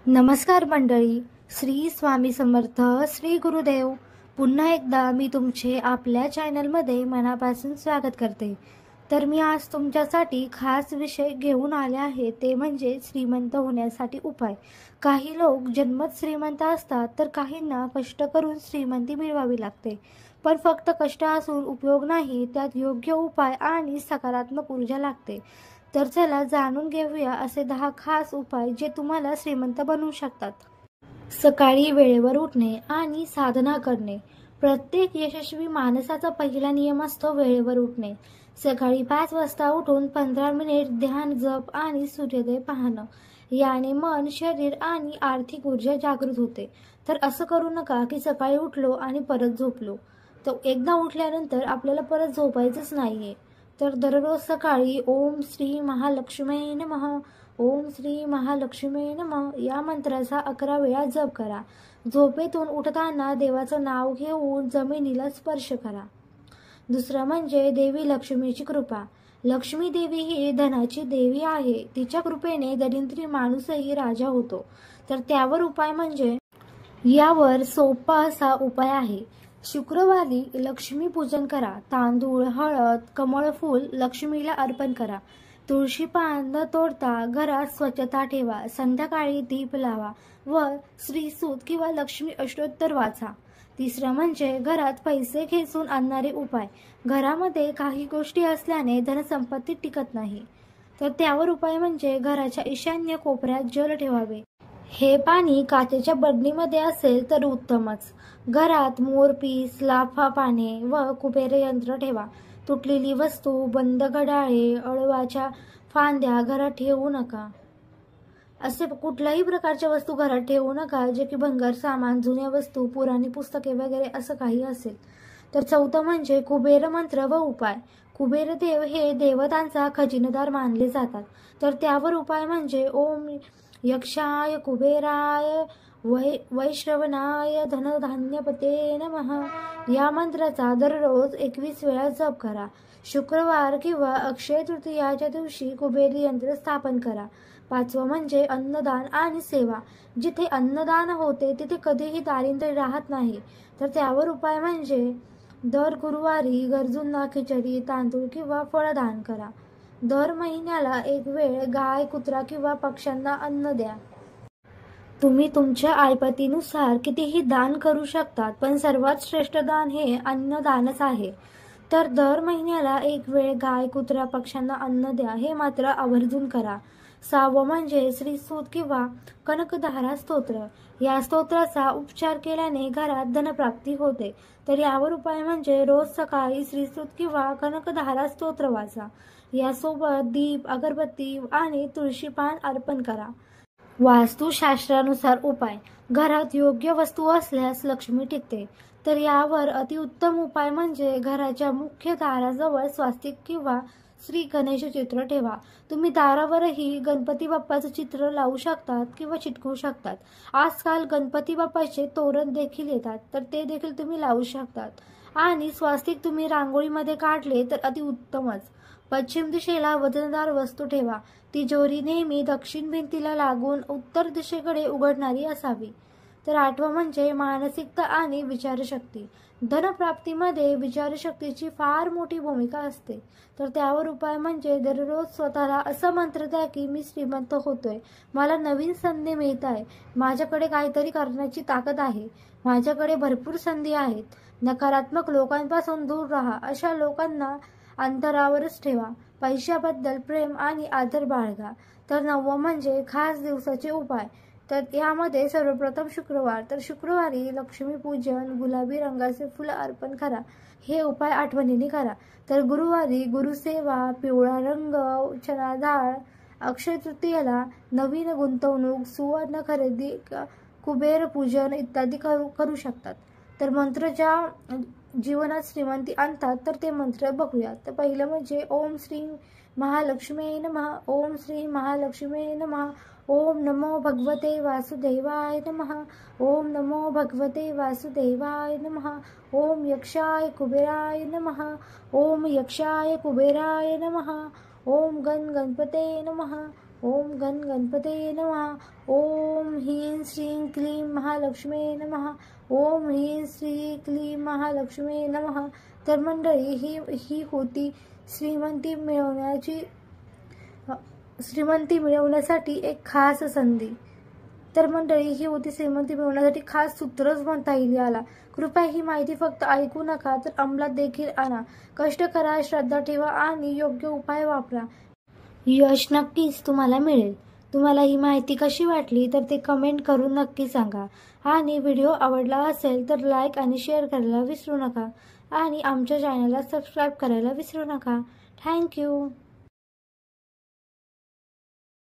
नमस्कार मंडळी. श्री स्वामी समर्थ, श्री गुरुदेव. पुन्हा एकदा मी तुमचे आपल्या चॅनलमध्ये मनापासून स्वागत करते. तर मी आज तुमच्यासाठी खास विषय घेऊन आले आहे, ते म्हणजे श्रीमंत होण्यासाठी उपाय. काही लोक जन्मत श्रीमंत असतात, तर काहींना कष्ट करून श्रीमंती मिळवावी लागते. पण फक्त कष्ट असून उपयोग नाही, त्यात योग्य उपाय आणि सकारात्मक ऊर्जा लागते. तर चला जाणून घेऊया असे 10 खास उपाय जे तुम्हाला श्रीमंत बनवू शकतात. सकाळी वेळेवर उठणे आणि साधना करणे. प्रत्येक यशस्वी माणसाचा पहिला नियम असतो वेळेवर उठणे. सकाळी 5 वाजता उठून 15 मिनिट ध्यान, जप आणि सूर्योदय पाहणं. याने मन, शरीर आणि आर्थिक ऊर्जा जागृत होते. तर असं करू नका की सकाळी उठलो आणि परत झोपलो. तर एकदा उठल्यानंतर आपल्याला परत झोपायचंच नाहीये. तर दररोज सकाळी ओम श्री महालक्ष्मी नमः, ओम श्री महालक्ष्मी नमः या मंत्राचा 11 वेळा जप करा. झोपेतून उठताना देवाचं नाव घेऊन जमिनीला स्पर्श करा. दुसरं म्हणजे देवी लक्ष्मीची कृपा. लक्ष्मी देवी ही धनाची देवी आहे. तिच्या कृपेने दरिद्री माणूसही राजा होतो. तर त्यावर उपाय म्हणजे यावर सोपा असा उपाय आहे. शुक्रवारी लक्ष्मी पूजन करा. तांदूळ, हळद, कमळ फूल लक्ष्मीला अर्पण करा. तुळशी पान न तोडता घरात स्वच्छता ठेवा. संध्याकाळी दीप लावा व श्रीसूत किंवा लक्ष्मी अष्टोत्तर वाचा. तिसरं म्हणजे घरात पैसे खेचून आणणारे उपाय. घरामध्ये काही गोष्टी असल्याने धनसंपत्ती टिकत नाही. तर त्यावर उपाय म्हणजे घराच्या ईशान्य कोपऱ्यात जल ठेवावे. हे पाणी काचेच्या बरणीमध्ये असेल तर उत्तमच. घरात मोरपीस, लाफा पाने व कुबेर यंत्र ठेवा. तुटलेली वस्तू, बंद घड्याळे, अळवाच्या फांद्या घरात ठेवू नका. असे कुठल्याही प्रकारच्या वस्तू घरात ठेवू नका जे की भंगार सामान, जुन्या वस्तू, पुराणी पुस्तके वगैरे असं काही असेल. तर चौथं म्हणजे कुबेर मंत्र व उपाय. कुबेरदेव हे देवतांचा खजिनदार मानले जातात. तर त्यावर उपाय म्हणजे ओम यक्षाय कुबेराय वैश्रवणाय धनधान्यपते नमः या मंत्राचा दररोज 21 वेळा जप करा. शुक्रवार किंवा अक्षय तृतीयाच्या दिवशी कुबेर यंत्र स्थापन करा. पाचवं म्हणजे अन्नदान आणि सेवा. जिथे अन्नदान होते तिथे कधीही दारिद्र्य राहत नाही. तर त्यावर उपाय म्हणजे दर गुरुवारी गरजूंना खिचडी, तांदूळ किंवा फळ दान करा. दर महिन्याला एक वेळ गाय, कुत्रा किंवा पक्ष्यांना अन्न द्या. तुम्ही तुमच्या ऐपतीनुसार कितीही दान करू शकतात, पण सर्वात श्रेष्ठ दान हे अन्नदानच आहे. तर दर महिन्याला एक वेळ गाय, कुत्रा, पक्ष्यांना अन्न द्या. हे मात्र आवर्जून करा. 6वं म्हणजे श्रीसूत किंवा कनकधारा स्तोत्र. या स्तोत्राचा उच्चार केल्याने घरात धनप्राप्ती होते. तर यावर उपाय म्हणजे रोज सकाळी श्रीसूत किंवा कनकधारा स्तोत्र वाचा. यासोबत दीप, अगरबत्ती आणि तुळशी पान अर्पण करा. वास्तुशास्त्रानुसार उपाय. घरात योग्य वस्तू असल्यास लक्ष्मी टिकते. तर यावर अतिउत्तम उपाय म्हणजे घराच्या मुख्य दाराजवळ स्वास्तिक किंवा श्री गणेश चित्र ठेवा. तुम्ही दारावरही गणपती बाप्पाचं चित्र लावू शकतात किंवा चिटकवू शकतात. आजकाल गणपती बाप्पाचे तोरण देखील येतात, तर ते देखील तुम्ही लावू शकतात. आणि स्वास्तिक तुम्ही रांगोळीमध्ये काढले तर अतिउत्तमच. पश्चिम दिशेला वजनदार वस्तू ठेवा. तिजोरी नेहमी दक्षिण भिंतीला लागून उत्तर दिशेकडे उघडणारी असावी. तर 8वं म्हणजे मानसिकता आणि विचारशक्ती. धनप्राप्तीमध्ये विचारशक्तीची फार मोठी भूमिका असते. तर त्यावर उपाय म्हणजे दररोज स्वतःला असा मंत्र द्या की मी श्रीमंत होतोय, मला नवीन संधी मिळत आहे, माझ्याकडे काहीतरी करण्याची ताकद आहे, माझ्याकडे भरपूर संधी आहेत. नकारात्मक लोकांपासून दूर राहा. अशा लोकांना अंतरावरच ठेवा. पैशाबद्दल प्रेम आणि आदर बाळगा. तर 9वं म्हणजे खास दिवसाचे उपाय. तर यामध्ये सर्वप्रथम शुक्रवार. तर शुक्रवारी लक्ष्मीपूजन, गुलाबी रंगाचे फुलं अर्पण करा. हे उपाय आठवणीने करा. तर गुरुवारी गुरुसेवा, पिवळा रंग, चणा डाळ. अक्षय तृतीयेला नवीन गुंतवणूक, सुवर्ण खरेदी, कुबेर पूजन इत्यादी करू शकतात. तर मंत्र ज्या जीवनात श्रीमंती आणतात तर ते मंत्र बघूया. तर पहिलं म्हणजे ओम श्री महालक्ष्मी नमः, ओम श्री महालक्ष्मी नमः, ओम नमो भगवते वासुदेवाय नमः, ओम नमो भगवते वासुदेवाय नमः, ओम यक्षाय कुबेराय नमः, ओम यक्षाय कुबेराय नमः, ओम गण गणपते नमः, ओम गण गणपते नमः, ओम ओम ह्रीं श्रीं क्लीं महालक्ष्मी नमः. ओम ह्रीं श्रीं क्लीं महालक्ष्मी नमः. तर मंडळी ही होती श्रीमंती मिळवण्यासाठी एक खास संधी. तर मंडळी ही होती श्रीमंती मिळवण्यासाठी खास सूत्रच म्हणता येईल याला. कृपया ही माहिती फक्त ऐकू नका तर अंमलात देखील आणा. कष्ट करा, श्रद्धा ठेवा आणि योग्य उपाय वापरा. यश नक्कीच तुम्हाला मिळेल. तुम्हाला ही माहिती कशी वाटली तर ते कमेंट करून नक्की सांगा. आणि व्हिडिओ आवडला असेल तर लाईक आणि शेअर करायला विसरू नका. आणि आमच्या चॅनलला सबस्क्राईब करायला विसरू नका. थँक्यू.